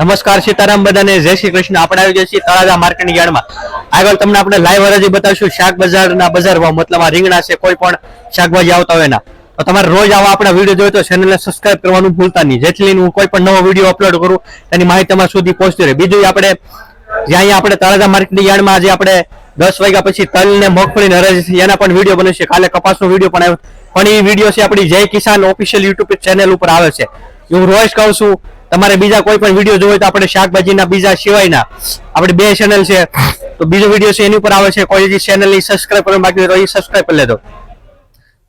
નમસ્કાર સીતારામ બધાને જય શ્રી કૃષ્ણ। આપણે આવી ગયા છીએ તળાજા માર્કેટની યાર્ડમાં। આગળ તમને આપણે લાઈવ હરાજી બતાવશું શાક બજારના બજાર ભાવ, મતલબ આ રીંગણા છે, કોઈ પણ શાકભાજી આવતા હોય ના તો તમારે રોજ આવા આપણા વિડીયો જોઈએ તો ચેનલને સબસ્ક્રાઇબ કરવાનું ભૂલતા નહીં, જેથી હું કોઈ પણ નવો વિડીયો અપલોડ કરું તેની માહિતી તમારા સુધી પહોંચતી રહે। બીજું આપણે જ્યાં આપણે તળાજા માર્કેટની યાર્ડમાં આજે આપણે 10 વાગ્યા પછી તલ ને મગફળીની હરાજી છે એના પણ વિડીયો બનશે। કાલે કપાસનો વિડીયો પણ આવ્યો, પણ એ વિડીયો છે આપણી જય કિસાન ઓફિશિયલ યુટ્યુબ ચેનલ ઉપર આવે છે। હું રોજ કહું છું તમારે બીજા કોઈ પણ વિડીયો જોવો તો આપણે શાકભાજીના બીજા સિવાયના આપણે બે ચેનલ છે, તો બીજો વિડીયો છે એની ઉપર આવે છે। કોઈ હજી ચેનલની સબસ્ક્રાઇબ કરવાનું બાકી હોય તો એ સબસ્ક્રાઇબ કરી લેજો।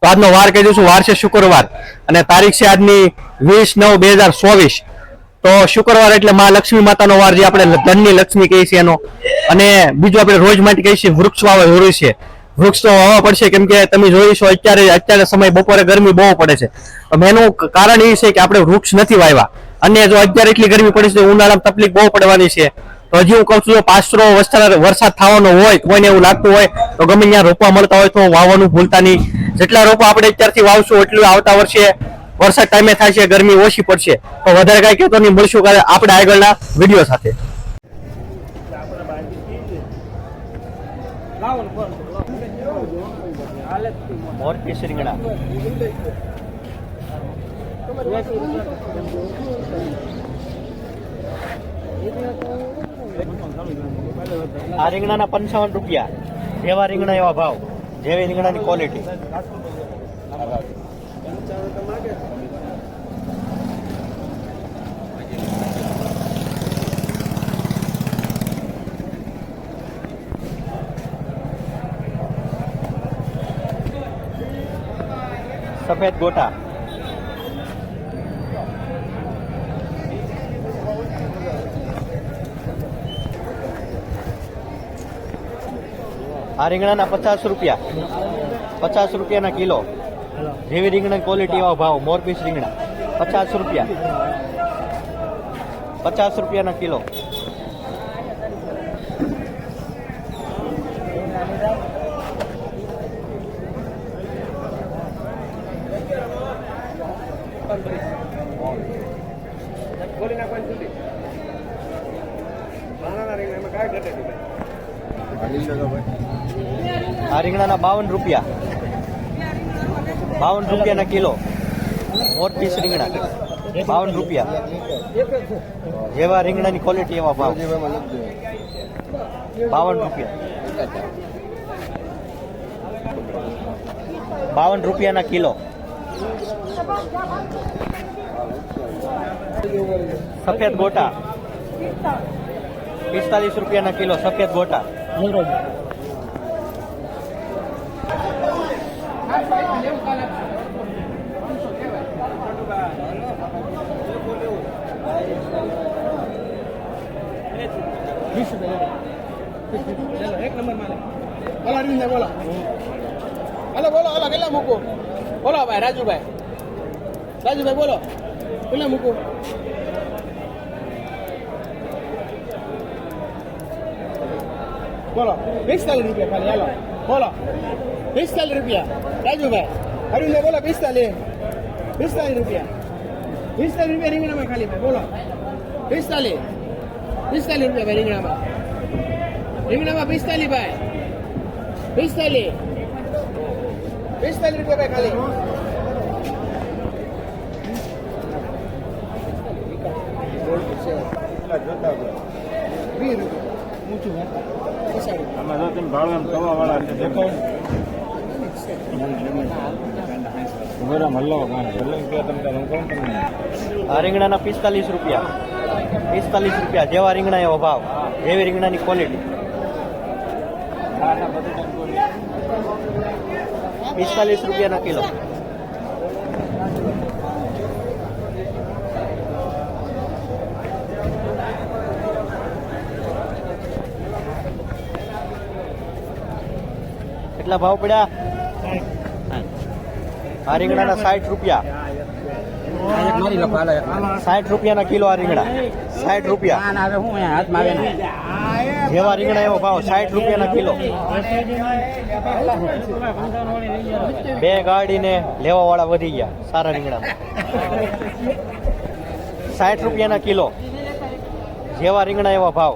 તો આજનો વાર કહી દઉં છું, વાર છે શુક્રવાર અને તારીખ છે આજની 20/9/2024। તો શુક્રવાર એટલે માં લક્ષ્મી માતાનો વાર, જે આપણે ધનની લક્ષ્મી કહીએ છીએ એનો। અને બીજું આપણે રોજ માટે કહીએ છીએ વૃક્ષ વાવવા જરૂરી છે, વૃક્ષ તો વાવવા પડશે, કેમ કે તમે જોઈ છો અત્યારે સમય બપોરે ગરમી બહુ પડે છે, એનું કારણ એ છે કે આપણે વૃક્ષ નથી વાવ્યા। અને જો અત્યારે એટલી ગરમી પડે છે ઉનાળામાં તકલીફ બહુ પડવાની છે। તો હજી હું કહું છું જો પાછરો વરસાદ થવાનો હોય, કોઈને એવું લાગતું હોય તો ગમે ત્યાં રોપવા મળતા હોય તો વાવવાનું ભૂલતા નહીં। જેટલા રોપા આપણે અત્યારથી વાવશું એટલું આવતા વર્ષે વરસાદ ટાઈમે થાય છે, ગરમી ઓછી પડશે। તો વધારે કાંઈ કહેતો નહીં, મળશું આપણે આગળના વિડીયો સાથે। મોરપીસ રીંગણા આ રીંગણાના 55 રૂપિયા, જેવા રીંગણા એવા ભાવ, જેવી રીંગણાની ક્વોલિટી। સફેદ ગોટા આ રીંગણાના 50 રૂપિયા, 50 રૂપિયાના કિલો, જેવી રીંગણાની ક્વોલિટી એવા ભાવ। મોરપીસ રીંગણા 50 રૂપિયા, 50 રૂપિયાના કિલો। આ રીંગણાના 52 રૂપિયા, 52 રૂપિયાના કિલો। મોરપીસ રીંગણા 52 રૂપિયા, જેવા રીંગણાની ક્વોલિટી એવા ભાવ। 52 રૂપિયા, 52 રૂપિયાના કિલો। સફેદ ગોટા 45 રૂપિયાના કિલો, સફેદ ગોટા। એક નંબર માલે બોલો અરવિંદ બોલો, હાલો બોલો, હાલો કેટલા મૂકો બોલો ભાઈ રાજુભાઈ, રાજુભાઈ બોલો કેટલા મૂકો? બોલો 45 રૂપિયા ખાલી, હાલો બોલો 45 રૂપિયા રાજુભાઈ, અરવિંદ બોલો 45 રૂપિયા, 45 રૂપિયા રીંગણામાં ખાલી ભાઈ, બોલો 45 રૂપિયા ભાઈ રીંગણામાં, રીંગણામાં 45 ભાઈ, 45 રૂપિયા ભાઈ ખાલી। આ રીંગણાના 45 રૂપિયા, 45 રૂપિયા, જેવા રીંગણા એવો ભાવ, જેવી રીંગણાની ક્વોલિટી। 45 રૂપિયાના કિલો। કેટલા ભાવ પડ્યા? આ રીંગણાના 60 રૂપિયા, 60 રૂપિયાના કિલો આ રીંગણા, 60 રૂપિયા, જેવા રીંગણા એવો ભાવ, 60 રૂપિયાના કિલો। બે ગાડીને લેવા વાળા વધી ગયા સારા રીંગણામાં। 60 રૂપિયાના કિલો, જેવા રીંગણા એવા ભાવ.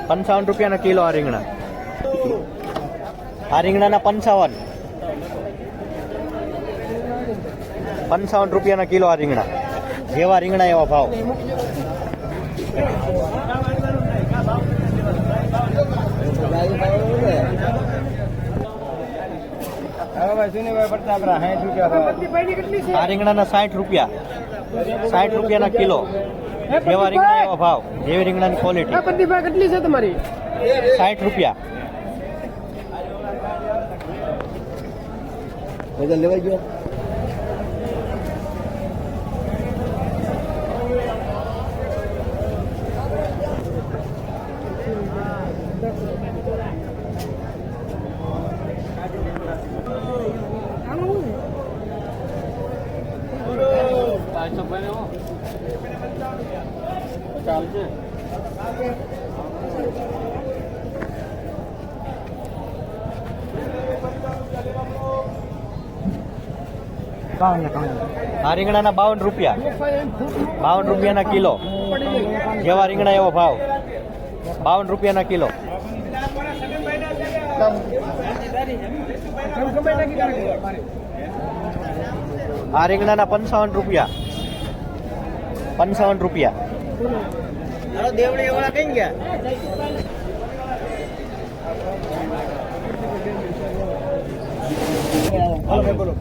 ₹55 કિલો આ રીંગણા. આ રીંગણાના 55 રૂપિયાના કિલો આ રીંગણા. જેવા રીંગણા એવા ભાવ. આ રીંગણાના 60 રૂપિયા. 60 રૂપિયાના કિલો. જેવા રીંગણા એવા ભાવ. જેવી રીંગણાની ક્વોલિટી. કેટલી છે તમારી? 60 રૂપિયા. બધા લેવાઈ ગયો. આ રીંગણાના 52 રૂપિયા. 52 રૂપિયાના કિલો. જેવા રીંગણા એવો ભાવ. 52 રૂપિયાના કિલો. આ રીંગણાના 55 રૂપિયા. 55 રૂપિયા. દેવડી વાળા કઈ ગયા? બોલો.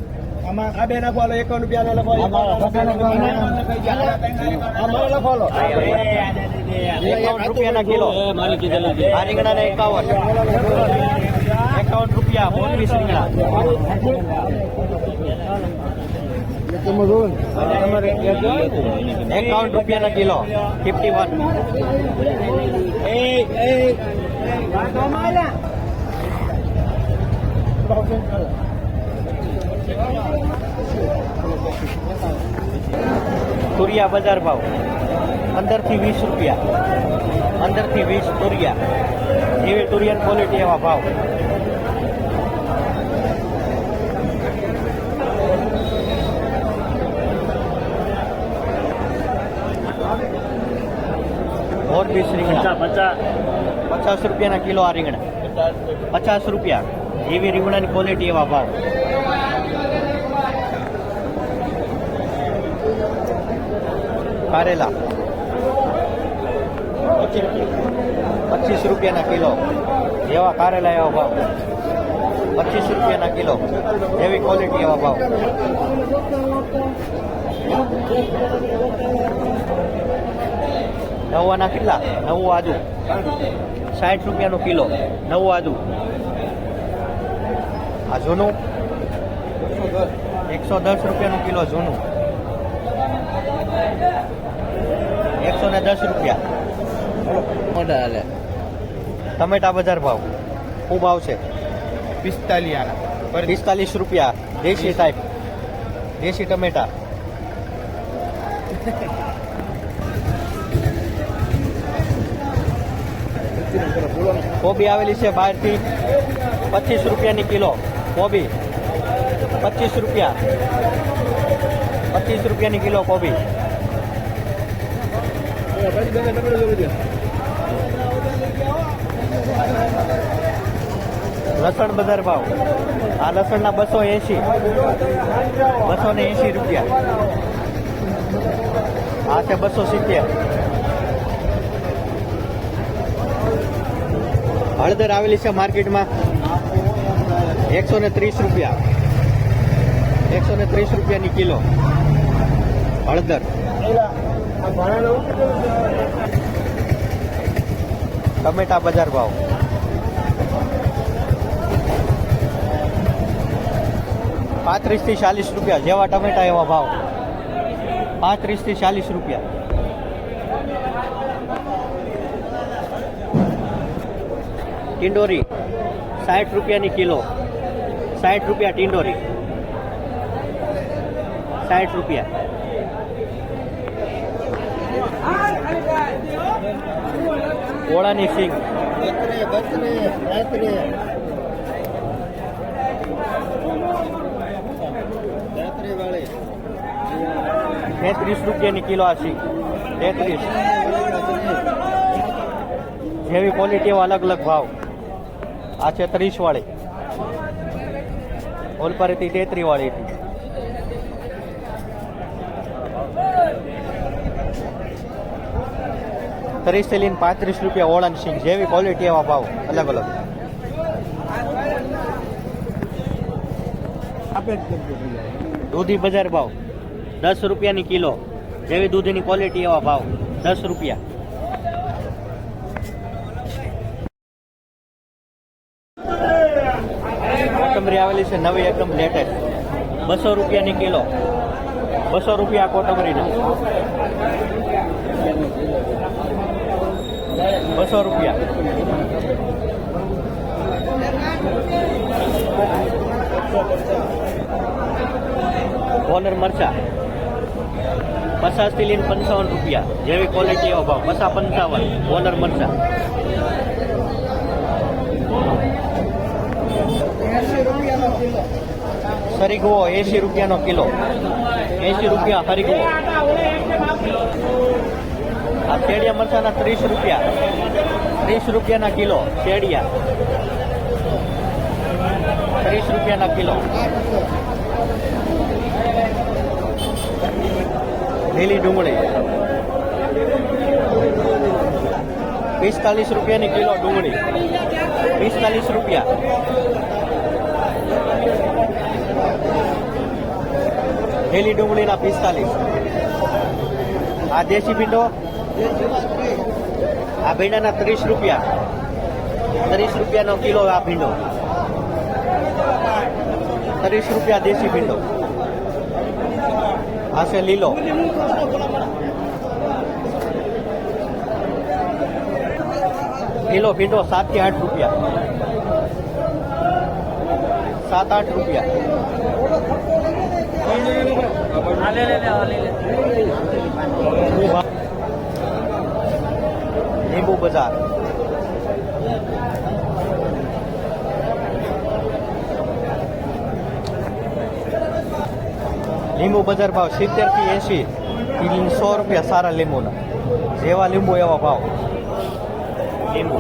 આમાં આ બે નાખો, 51 રૂપિયા લખો. લખો 51 રૂપિયાના કિલો. આ રીંગણાના 51 રૂપિયા. 25 રીંગણા. 51 રૂપિયાના કિલો. 51. તુરિયા બજાર ભાવ 15 થી 20 રૂપિયા. 15 થી 20 તુરિયા. જેવી તુરિયાની ક્વોલિટી એવા ભાવ. મોરબી રીંગણા 50 રૂપિયાના કિલો. આ રીંગણા 50 રૂપિયા. જેવી રીંગણાની ક્વોલિટી એવા ભાવ. કારેલા 25 રૂપિયાના કિલો. જેવા કારેલા એવા ભાવ. 25 રૂપિયાના કિલો. જેવી ક્વોલિટી એવા ભાવ. નવાના કેટલા? નવું આદુ 60 રૂપિયાનું કિલો. નવું આદુ. આ જૂનું 110 રૂપિયાનું કિલો. જૂનું 110 રૂપિયા. ટમેટા બજાર ભાવ ખૂબ આવશે. 45 રૂપિયા. દેશી ટાઈપ. દેશી ટમેટા. કોબી આવેલી છે બહારથી 25 રૂપિયાની કિલો. કોબી 25 રૂપિયા. 25 રૂપિયાની કિલો કોબી. લસણ બજાર ભાવ. આ લસણના 280. 280 રૂપિયા. આ છે 270. હળદર આવેલી છે માર્કેટમાં 130 રૂપિયા. 130 રૂપિયાની કિલો હળદર. ટમેટા બજાર ભાવ 35 થી 40 રૂપિયા. જેવા ટમેટા એવા ભાવ. 35 થી 40 રૂપિયા. ટિંડોરી 60 રૂપિયાની કિલો, 60 રૂપિયા ટિંડોરી, 60 રૂપિયા. ઓળાની સિંગ 33 રૂપિયાની કિલો આ સિંગ, 33. જેવી ક્વોલિટી એવા અલગ અલગ ભાવ. આ છે 30 વાળી, ઓલપાર હતી 33 વાળી હતી. ત્રીસ થી લઈને 35 રૂપિયા ઓળાની સિંગ, જેવી ક્વોલિટી એવા ભાવ અલગ અલગ. દૂધી બજાર ભાવ 10 રૂપિયાની કિલો, જેવી દૂધની ક્વોલિટી એવા ભાવ 10 રૂપિયા. કોથમરી આવેલી છે નવી એકદમ લેટેસ્ટ, 200 રૂપિયાની કિલો, 200 રૂપિયા કોથમરીના, 200 રૂપિયા. ઓનર મરચા 50 થી લઈને 55 રૂપિયા, જેવી ક્વોલિટી એવો ભાવ, 55 ઓનર મરચા. સરીગવો 80 રૂપિયાનો કિલો, 80 રૂપિયા સરીગવો. આ શેડિયા મરચાના 30 રૂપિયા, 30 રૂપિયાના કિલો શેડિયા, 30 રૂપિયાના કિલો. લીલી ડુંગળી 45 રૂપિયાની કિલો ડુંગળી, 45 રૂપિયા. લીલી ડુંગળીના 45. આ દેશી ભીંડો, આ ભીંડાના 30 રૂપિયા, 30 રૂપિયાનો કિલો આ ભીંડો, 30 રૂપિયા દેશી ભીંડો. આ છે લીલો, કિલો ભીંડો 7 થી 8 રૂપિયા, 7-8 રૂપિયા. લીંબુ બજાર લીંબુ બજાર ભાવ 70 થી 80 થી 100 રૂપિયા સારા લીંબુના, જેવા લીંબુ એવા ભાવ. લીંબુ